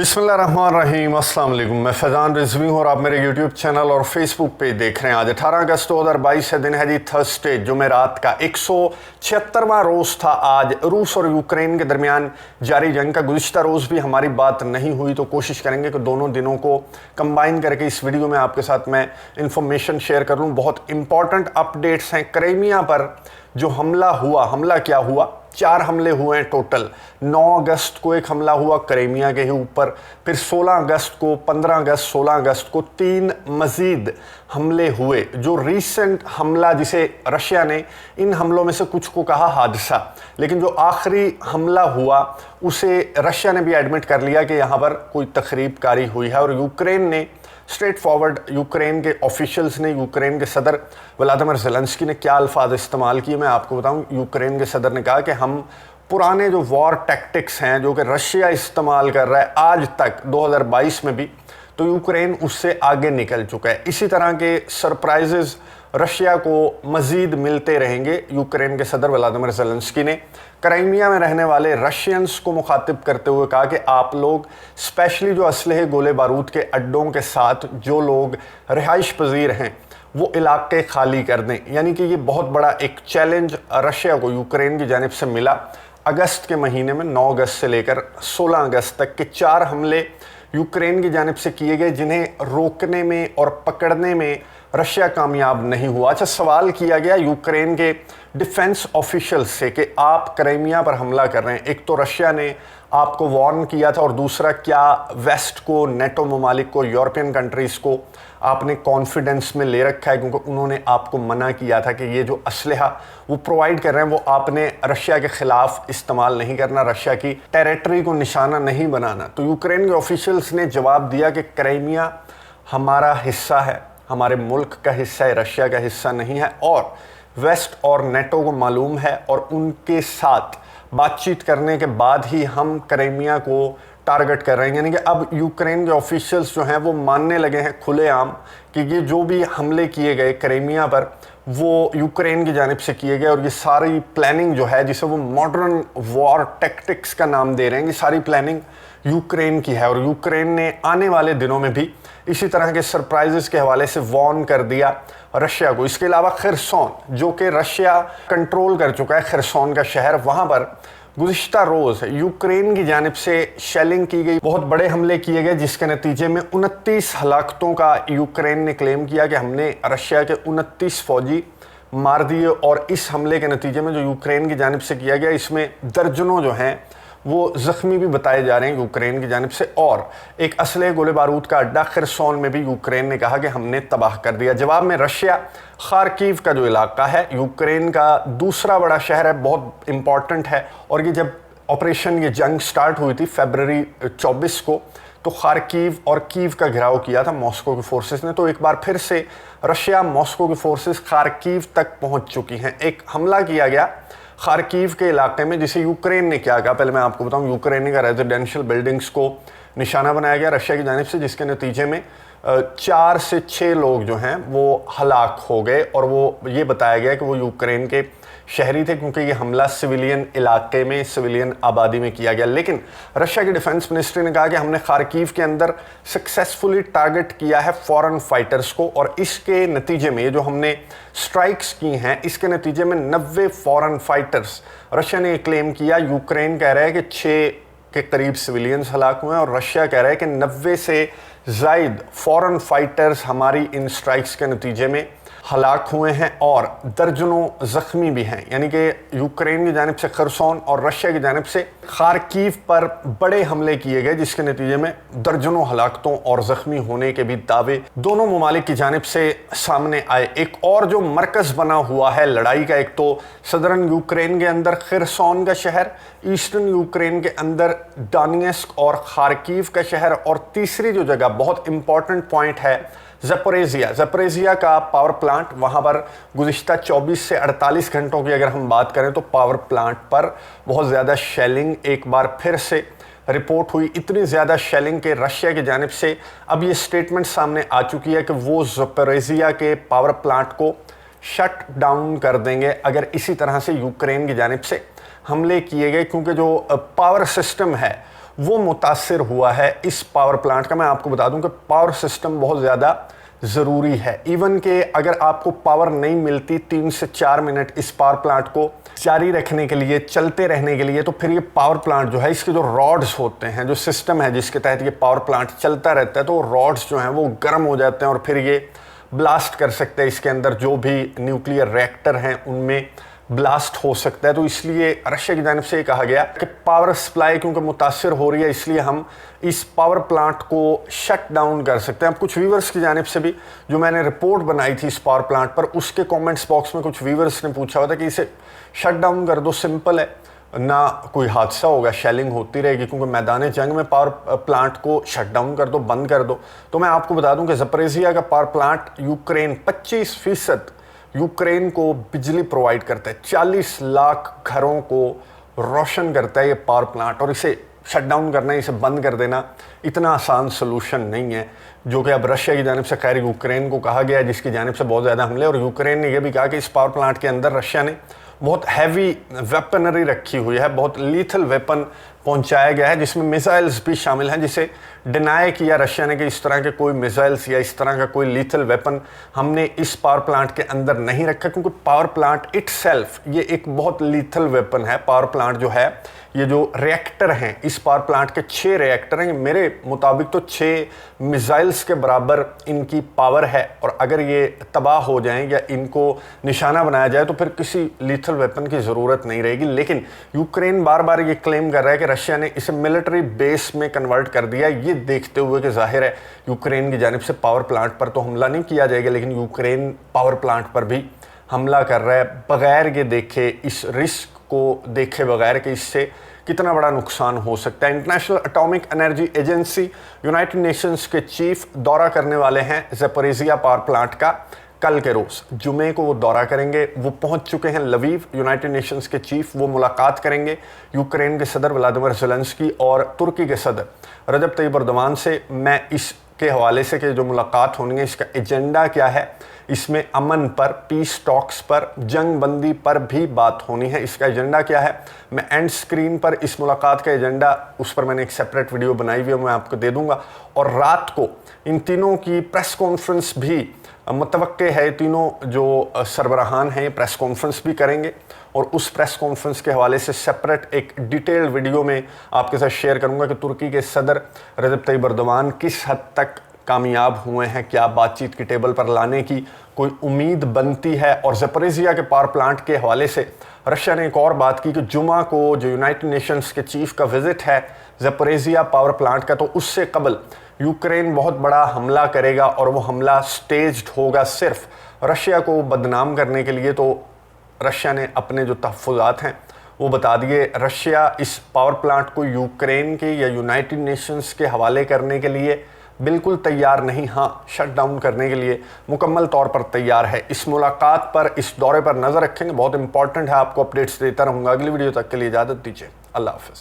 बिस्मिल्लाहिर्रहमानिर्रहीम, अस्सलाम वालेकुम। मैं फैज़ान रिजवी हूँ और आप मेरे यूट्यूब चैनल और फेसबुक पे देख रहे हैं। आज 18 अगस्त 2022 है, दिन है जी थर्सडे, जुमेरात का 176वां रोज़ था आज रूस और यूक्रेन के दरमियान जारी जंग का। गुज़िश्ता रोज़ भी हमारी बात नहीं हुई तो कोशिश करेंगे कि दोनों दिनों को कंबाइन करके इस वीडियो में आपके साथ मैं इंफॉर्मेशन शेयर कर लूँ। बहुत इंपॉर्टेंट अपडेट्स हैं। क्रीमिया पर जो हमला हुआ, हमला क्या हुआ, 4 हमले हुए हैं टोटल। 9 अगस्त को एक हमला हुआ क्रीमिया के ही ऊपर, फिर 16 अगस्त को, 15 अगस्त, 16 अगस्त को 3 मज़ीद हमले हुए। जो रीसेंट हमला जिसे रशिया ने इन हमलों में से कुछ को कहा हादसा, लेकिन जो आखिरी हमला हुआ उसे रशिया ने भी एडमिट कर लिया कि यहाँ पर कोई तखरीबकारी हुई है। और यूक्रेन ने स्ट्रेट फॉरवर्ड, यूक्रेन के ऑफिशियल्स ने, यूक्रेन के सदर व्लादिमीर ज़ेलेंस्की ने क्या अल्फाज इस्तेमाल किए मैं आपको बताऊं। यूक्रेन के सदर ने कहा कि हम पुराने जो वॉर टैक्टिक्स हैं जो कि रशिया इस्तेमाल कर रहा है आज तक 2022 में भी, तो यूक्रेन उससे आगे निकल चुका है। इसी तरह के सरप्राइजेस रशिया को मज़ीद मिलते रहेंगे। यूक्रेन के सदर व्लादिमीर ज़ेलेंस्की ने क्राइमिया में रहने वाले रशियंस को मुखातिब करते हुए कहा कि आप लोग स्पेशली जो असलहे, गोले बारूद के अड्डों के साथ जो लोग रिहाइश पजीर हैं वो इलाके खाली कर दें। यानी कि ये बहुत बड़ा एक चैलेंज रशिया को यूक्रेन की जानिब से मिला। अगस्त के महीने में 9 अगस्त से लेकर 16 अगस्त तक के 4 हमले यूक्रेन की जानिब से किए गए, जिन्हें रोकने में और पकड़ने में रशिया कामयाब नहीं हुआ। अच्छा, सवाल किया गया यूक्रेन के डिफेंस ऑफिशियल्स से कि आप क्रीमिया पर हमला कर रहे हैं। एक तो रशिया ने आपको वार्न किया था और दूसरा, क्या वेस्ट को, नेटो ममालिक को, यूरोपियन कंट्रीज़ को आपने कॉन्फिडेंस में ले रखा है, क्योंकि उन्होंने आपको मना किया था कि ये जो असलहा वो प्रोवाइड कर रहे हैं वो आपने रशिया के ख़िलाफ़ इस्तेमाल नहीं करना, रशिया की टेरिटरी को निशाना नहीं बनाना। तो यूक्रेन के ऑफिशियल्स ने जवाब दिया कि क्रीमिया हमारा हिस्सा है, हमारे मुल्क का हिस्सा है, रशिया का हिस्सा नहीं है। और वेस्ट और नेटो को मालूम है और उनके साथ बातचीत करने के बाद ही हम क्रीमिया को टारगेट कर रहे हैं। यानी कि अब यूक्रेन के ऑफिशियल्स जो हैं वो मानने लगे हैं खुलेआम कि ये जो भी हमले किए गए क्रीमिया पर वो यूक्रेन की जानिब से किए गए। और ये सारी प्लानिंग जो है, जिसे वो मॉडर्न वॉर टैक्टिक्स का नाम दे रहे हैं, ये सारी प्लानिंग यूक्रेन की है। और यूक्रेन ने आने वाले दिनों में भी इसी तरह के सरप्राइजेस के हवाले से वार्न कर दिया रशिया को। इसके अलावा खरसोन, जो कि रशिया कंट्रोल कर चुका है, खरसोन का शहर, वहाँ पर गुज़िश्ता रोज़ यूक्रेन की जानिब से शेलिंग की गई, बहुत बड़े हमले किए गए, जिसके नतीजे में 29 हलाकतों का यूक्रेन ने क्लेम किया कि हमने रशिया के 29 फौजी मार दिए। और इस हमले के नतीजे में जो यूक्रेन की जानिब से किया गया, इसमें दर्जनों जो हैं वो ज़ख्मी भी बताए जा रहे हैं यूक्रेन की जानिब से। और एक असले, गोले बारूद का अड्डा खरसोन में भी यूक्रेन ने कहा कि हमने तबाह कर दिया। जवाब में रशिया खार्किव का जो इलाका है, यूक्रेन का दूसरा बड़ा शहर है, बहुत इंपॉर्टेंट है। और ये जब ऑपरेशन, ये जंग स्टार्ट हुई थी फरवरी 24 को, तो खार्किव और कीव का घेराव किया था मॉस्को की फोर्सेस ने। तो एक बार फिर से रशिया, मॉस्को की फोर्सेस खार्किव तक पहुँच चुकी हैं। एक हमला किया गया खार्किव के इलाके में, जिसे यूक्रेन ने क्या कहा पहले मैं आपको बताऊं। यूक्रेन का रेजिडेंशियल बिल्डिंग्स को निशाना बनाया गया रशिया की जानिब से, जिसके नतीजे में 4 से 6 लोग जो हैं वो हलाक हो गए। और वो ये बताया गया कि वो यूक्रेन के शहरी थे, क्योंकि ये हमला सिविलियन इलाके में, सिविलियन आबादी में किया गया। लेकिन रशिया की डिफेंस मिनिस्ट्री ने कहा कि हमने खार्किव के अंदर सक्सेसफुली टारगेट किया है फॉरेन फाइटर्स को। और इसके नतीजे में, ये जो हमने स्ट्राइक्स की हैं, इसके नतीजे में 90 फॉरेन फाइटर्स, रशिया ने क्लेम किया। यूक्रेन कह रहा है कि 6 के करीब सिविलियंस हलाक हुए हैं और रशिया कह रहा है कि 90 से ज़ायद फॉरेन फाइटर्स हमारी इन स्ट्राइक्स के नतीजे में हलाक हुए हैं और दर्जनों ज़ख्मी भी हैं। यानी कि यूक्रेन की जानिब से खरसोन और रशिया की जानिब से खार्किव पर बड़े हमले किए गए, जिसके नतीजे में दर्जनों हलाकतों और ज़ख्मी होने के भी दावे दोनों ममालिक की जानिब से सामने आए। एक और जो मरकज़ बना हुआ है लड़ाई का, एक तो सदरन यूक्रेन के अंदर खरसोन का शहर, ईस्टर्न यूक्रेन के अंदर डोनेट्स्क और खार्किव का शहर, और तीसरी जो जगह बहुत इंपॉर्टेंट पॉइंट है ज़पोरिज़िया का पावर प्लांट। वहाँ पर गुज़िश्ता 24 से 48 घंटों की अगर हम बात करें तो पावर प्लांट पर बहुत ज़्यादा शेलिंग एक बार फिर से रिपोर्ट हुई। इतनी ज़्यादा शेलिंग के रशिया की जानिब से अब ये स्टेटमेंट सामने आ चुकी है कि वो ज़पोरिज़िया के पावर प्लांट को शट डाउन कर देंगे अगर इसी तरह से यूक्रेन की जानिब से हमले किए गए, क्योंकि जो पावर सिस्टम है वो मुतासिर हुआ है इस पावर प्लांट का। मैं आपको बता दूं कि पावर सिस्टम बहुत ज़्यादा ज़रूरी है। इवन कि अगर आपको पावर नहीं मिलती 3 से 4 मिनट इस पावर प्लांट को जारी रखने के लिए, चलते रहने के लिए, तो फिर ये पावर प्लांट जो है, इसके जो रॉड्स होते हैं, जो सिस्टम है जिसके तहत ये पावर प्लांट चलता रहता है, तो रॉड्स जो हैं वो गर्म हो जाते हैं और फिर ये ब्लास्ट कर सकते हैं। इसके अंदर जो भी न्यूक्लियर रिएक्टर हैं उनमें ब्लास्ट हो सकता है। तो इसलिए रशिया की जानिब से ये कहा गया कि पावर सप्लाई क्योंकि मुतासिर हो रही है, इसलिए हम इस पावर प्लांट को शट डाउन कर सकते हैं। अब कुछ व्यूवर्स की जानिब से भी जो मैंने रिपोर्ट बनाई थी इस पावर प्लांट पर, उसके कमेंट्स बॉक्स में कुछ व्यूवर्स ने पूछा हुआ था कि इसे शट डाउन कर दो, सिंपल है, ना कोई हादसा होगा, शेलिंग होती रहेगी, क्योंकि मैदान जंग में पावर प्लांट को शट डाउन कर दो, बंद कर दो। तो मैं आपको बता दूं कि ज़पोरिज़िया का पावर प्लांट यूक्रेन 25% यूक्रेन को बिजली प्रोवाइड करता है, 40 लाख घरों को रोशन करता है ये पावर प्लांट, और इसे शट डाउन करना, इसे बंद कर देना इतना आसान सोल्यूशन नहीं है, जो कि अब रशिया की जानिब से खैर यूक्रेन को कहा गया है, जिसकी जानिब से बहुत ज़्यादा हमले। और यूक्रेन ने यह भी कहा कि इस पावर प्लांट के अंदर रशिया ने बहुत हैवी वेपनरी रखी हुई है, बहुत लीथल वेपन पहुंचाया गया है, जिसमें मिसाइल्स भी शामिल हैं, जिसे डिनाई किया रशिया ने कि इस तरह के कोई मिसाइल्स या इस तरह का कोई लीथल वेपन हमने इस पावर प्लांट के अंदर नहीं रखा, क्योंकि पावर प्लांट इटसेल्फ ये एक बहुत लीथल वेपन है। पावर प्लांट जो है, ये जो रिएक्टर हैं, इस पावर प्लांट के 6 रिएक्टर हैं, मेरे मुताबिक तो 6 मिसाइल्स के बराबर इनकी पावर है, और अगर ये तबाह हो जाएं या इनको निशाना बनाया जाए तो फिर किसी लीथल वेपन की ज़रूरत नहीं रहेगी। लेकिन यूक्रेन बार बार ये क्लेम कर रहा है कि रशिया ने इसे मिलिट्री बेस में कन्वर्ट कर दिया, ये देखते हुए कि जाहिर है यूक्रेन की जानिब से पावर प्लांट पर तो हमला नहीं किया जाएगा, लेकिन यूक्रेन पावर प्लांट पर भी हमला कर रहा है बगैर ये देखे, इस रिस्क को देखे बगैर कि इससे कितना बड़ा नुकसान हो सकता है। International atomic energy agency, United Nations के चीफ दौरा करने वाले हैं ज़पोरिज़िया पावर प्लांट का कल के रोज़, जुमे को वो दौरा करेंगे। वो पहुंच चुके हैं लवीव, यूनाइटेड नेशंस के चीफ वो मुलाकात करेंगे यूक्रेन के सदर व्लादिमीर ज़ेलेंस्की और तुर्की के सदर रजब तय्यिप एर्दोगान से। मैं इसके हवाले से कि जो मुलाकात होनी है, इसका एजेंडा क्या है, इसमें अमन पर, पीस टॉक्स पर, जंग बंदी पर भी बात होनी है, इसका एजेंडा क्या है, मैं एंड स्क्रीन पर इस मुलाकात का एजेंडा, उस पर मैंने एक सेपरेट वीडियो बनाई हुई है, मैं आपको दे दूंगा। और रात को इन तीनों की प्रेस कॉन्फ्रेंस भी मुतवक्के है, तीनों जो सरबराहान हैं प्रेस कॉन्फ्रेंस भी करेंगे, और उस प्रेस कॉन्फ्रेंस के हवाले से सेपरेट एक डिटेल्ड वीडियो में आपके साथ शेयर करूंगा कि तुर्की के सदर रजब तय्यिप एर्दोगान किस हद तक कामयाब हुए हैं, क्या बातचीत की टेबल पर लाने की कोई उम्मीद बनती है। और ज़पोरिज़िया के पावर प्लांट के हवाले से रशिया ने एक और बात की कि जुमा को जो यूनाइटेड नेशंस के चीफ का विजिट है ज़पोरिज़िया पावर प्लांट का, तो उससे कबल यूक्रेन बहुत बड़ा हमला करेगा, और वो हमला स्टेज्ड होगा सिर्फ रशिया को बदनाम करने के लिए। तो रशिया ने अपने जो तहफ़्फ़ुज़ात हैं वो बता दिए। रशिया इस पावर प्लांट को यूक्रेन के या यूनाइटेड नेशंस के हवाले करने के लिए बिल्कुल तैयार नहीं, हाँ शट डाउन करने के लिए मुकम्मल तौर पर तैयार है। इस मुलाकात पर, इस दौरे पर नज़र रखेंगे, बहुत इंपॉर्टेंट है, आपको अपडेट्स देता रहूँगा। अगली वीडियो तक के लिए इजाज़त दीजिए, अल्लाह हाफ़िज़।